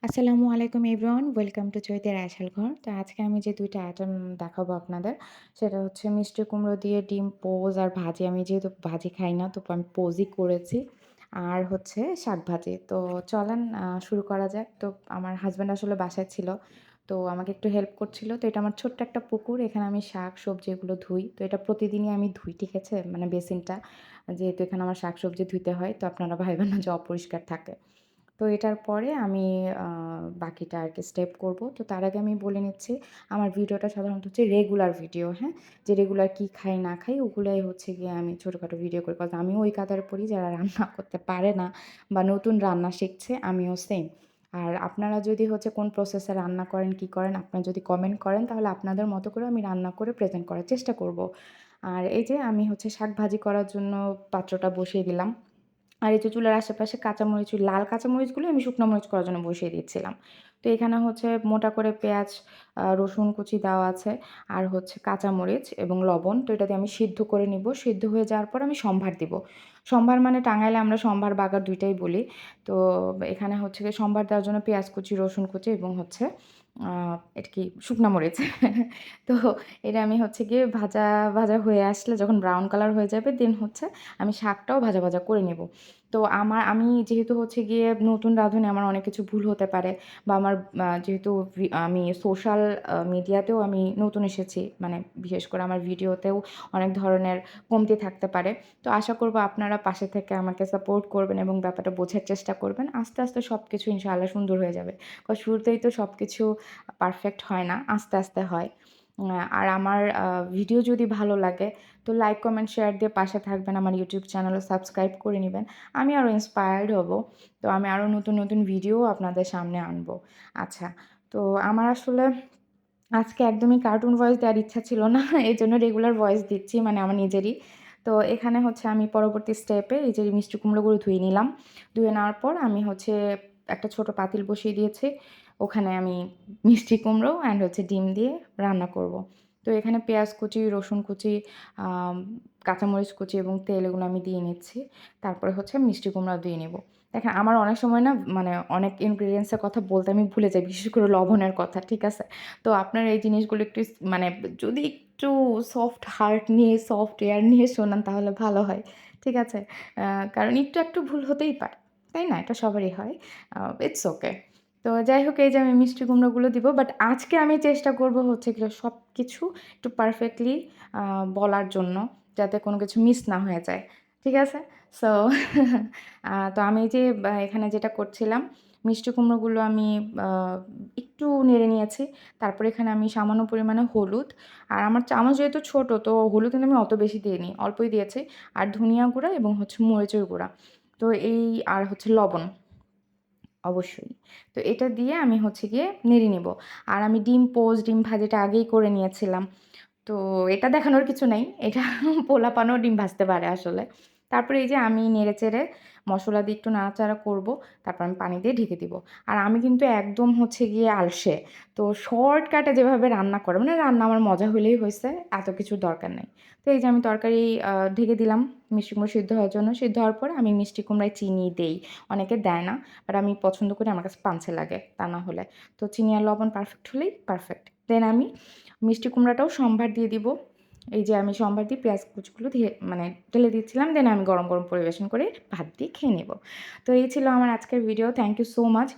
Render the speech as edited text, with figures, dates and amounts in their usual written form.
আসসালামু আলাইকুম everyone, welcome to চৈতের আইসাল ঘর। তো আজকে আমি যে ২ টা আইটেম দেখাবো আপনাদের, সেটা হচ্ছে মিষ্টি কুমড়ো দিয়ে ডিম পোজ আর ভাজি। আমি যেহেতু ভাজি খাই না, তো আমি পোজই করেছি। আর হচ্ছে শাক ভাজি। তো চলেন শুরু করা যাক। তো আমার হাসব্যান্ড আসলে বাসায় ছিল। তো আমাকে একটু হেল্প করছিল। তো এটা আমার ছোট্ট একটা পুকুর। এখানে আমি শাক-সবজি এগুলো ধুই। তো এটা প্রতিদিনই আমি ধুই, ঠিক আছে? মানে বেসিনটা। যেহেতু এখানে আমার শাক-সবজি ধুইতে হয়, তো আপনারা ভাইবেন না যে অপরিষ্কার থাকে। তো এটার পরে আমি আ বাকিটা আরকি স্টেপ করব। তো তার আগে আমি বলে নিচ্ছি, আমার ভিডিওটা সাধারণত হচ্ছে রেগুলার ভিডিও, হ্যাঁ? যে রেগুলার কি খাই না খাই ওগুলাই হচ্ছে গিয়ে আমি ছোটখাটো ভিডিও করি। কজ আমিও ওই কাতারে পড়ি যারা রান্না করতে পারে না বা নতুন রান্না শিখছে, আমিও সেম। আর আপনারা যদি হচ্ছে কোন প্রসেসে রান্না করেন, কি করেন, আপনারা যদি কমেন্ট করেন তাহলে আপনাদের মতো করে আমি রান্না করে প্রেজেন্ট করার চেষ্টা করব। আর এই যে আমি হচ্ছে শাক ভাজি করার জন্য পাত্রটা বসিয়ে দিলাম। আর এই যে চুলার আশেপাশে কাঁচামরিচ, ওই লাল কাঁচামরিচগুলো আমি শুকনো মরিচ করার জন্য বসিয়ে দিয়েছিলাম। তো এখানে হচ্ছে মোটা করে পেঁয়াজ, রসুন কুচি দেওয়া আছে, আর হচ্ছে কাঁচামরিচ এবং লবণ। তো এটা দিয়ে আমি সিদ্ধ করে নিব। সিদ্ধ হয়ে যাওয়ার পর আমি সম্ভার দিব। সম্ভার মানে টাঙ্গাইলে আমরা সম্ভার, বাগার ২ টাই বলি। তো এখানে হচ্ছে গিয়ে সম্ভার দেওয়ার জন্য পেঁয়াজ কুচি, রসুন কুচি এবং হচ্ছে আ এটা কি শুকনা মরিচ। তো এটা আমি হচ্ছে গিয়ে ভাজা, ভাজা হয়ে আসলে যখন ব্রাউন কালার হয়ে যাবে দেন হচ্ছে আমি শাকটাও ভাজা, ভাজা করে নেব। তো আমি যেহেতু হচ্ছে গিয়ে নতুন রাঁধুনি, আমার অনেক কিছু ভুল হতে পারে বা আমার যেহেতু আমি সোশ্যাল মিডিয়াতেও আমি নতুন এসেছি, মানে বিশেষ করে আমার ভিডিওতেও অনেক ধরনের কমতি থাকতে পারে। তো আশা করব আপনারা পাশে থেকে আমাকে সাপোর্ট করবেন এবং ব্যাপারটা বোঝার চেষ্টা করবেন। আস্তে, আস্তে সবকিছু ইনশাআল্লাহ সুন্দর হয়ে যাবে। শুরুতেই তো সবকিছু পারফেক্ট হয় না, আস্তে, আস্তে হয়। আর আমার ভিডিও যদি ভালো লাগে তো লাইক, কমেন্ট, শেয়ার দিয়ে পাশে থাকবেন। আমার ইউটিউব চ্যানেলও সাবস্ক্রাইব করে নিবেন। আমি আরও ইন্সপায়ার্ড হব। তো আমি আরও নতুন, নতুন ভিডিও আপনাদের সামনে আনবো। আচ্ছা, তো আমার আসলে আজকে একদমই কার্টুন ভয়েস দেওয়ার ইচ্ছা ছিল না। এজন্য রেগুলার ভয়েস দিচ্ছি, মানে আমার নিজেরই। তো এখানে হচ্ছে আমি পরবর্তী স্টেপে এই যে মিষ্টি কুমড়োগুলো ধুয়ে নিলাম। ধুয়ে নেওয়ার পর আমি হচ্ছে একটা ছোট পাতিল বসিয়ে দিয়েছি। ওখানে আমি মিষ্টি কুমড়ো অ্যান্ড হচ্ছে ডিম দিয়ে রান্না করব। তো এখানে পেঁয়াজ কুচি, রসুন কুচি, আম কাঁচামরিচ কুচি এবং তেল এগুলো আমি দিয়ে নিচ্ছি। তারপরে হচ্ছে মিষ্টি কুমড়া দিয়ে নিব। দেখেন আমার অনেক সময় না মানে অনেক ingredients এর কথা বলতে আমি ভুলে যাই। বিশেষ করে লবণের কথা, ঠিক আছে? তো আপনারা এই জিনিসগুলো একটু মানে যদি একটু সফট হার্ট নিয়ে, সফট এয়ার নিয়ে শোনান তাহলে ভালো হয়। ঠিক আছে? আ কারণ একটু একটু ভুল হতেই পারে। তাই না? এটা সবারই হয়। It's okay. তো যাই হোক এই যে আমি মিষ্টি কুমড়োগুলো দিব। বাট আজকে আমি চেষ্টা করব হচ্ছে গিয়ে সবকিছু একটু পারফেক্টলি আ বলার জন্য, যাতে কোনো কিছু মিস না হয়ে যায়। ঠিক আছে? সো তো আমি এই যে এখানে যেটা করছিলাম, মিষ্টি কুমড়োগুলো আমি আ একটু নেড়ে নিয়েছি। তারপরে এখানে আমি সামান্য পরিমাণে হলুদ, আর আমার চামচ যেহেতু ছোট তো হলুদ কিন্তু আমি অত বেশি দিইনি। অল্পই দিয়েছি। আর ধনিয়া গুঁড়া এবং হচ্ছে মরিচের গুঁড়া। তো এই আর হচ্ছে লবণ অবশ্যই। তো এটা দিয়ে আমি হচ্ছে গিয়ে নেড়ে নিব। আর আমি ডিম পোচ, ডিম ভাজিটা আগেই করে নিয়েছিলাম। তো এটা দেখানোর কিছু নাই। এটা পোলাপানও ডিম ভাজতে পারে আসলে। তারপরে এই যে আমি নেড়েচেড়ে মসলা দিয়ে একটু নাড়াচাড়া করব। তারপর আমি পানি দিয়ে ঢেকে দিব। আর আমি কিন্তু একদম হচ্ছে গিয়ে আলসে। তো শর্টকাটে যেভাবে রান্না করে, মানে রান্না আমার মজা হলেই হইছে, এত কিছুর দরকার নাই। তো এই যে আমি তরকারি ঢেকে দিলাম মিষ্টি কুমড়ো সিদ্ধ হওয়ার জন্য। সিদ্ধ হওয়ার পরে আমি মিষ্টি কুমড়ায় চিনি দেই। অনেকে দেয় না। বাট আমি পছন্দ করি, আমার কাছে পানছে লাগে তা না হলে। তো চিনি আর লবণ পারফেক্ট হলেই পারফেক্ট। দেন আমি মিষ্টি কুমড়াটাও সম্ভার দিয়ে দিব। এই যে আমি সম্ভার দিয়ে পেঁয়াজ কুচিগুলো দিয়ে মানে ঢেলে দিচ্ছিলাম। দেন আমি গরম, গরম পরিবেশন করে ভাত দিয়ে খেয়ে নেব। তো এই ছিল আমার আজকের video. Thank you so much.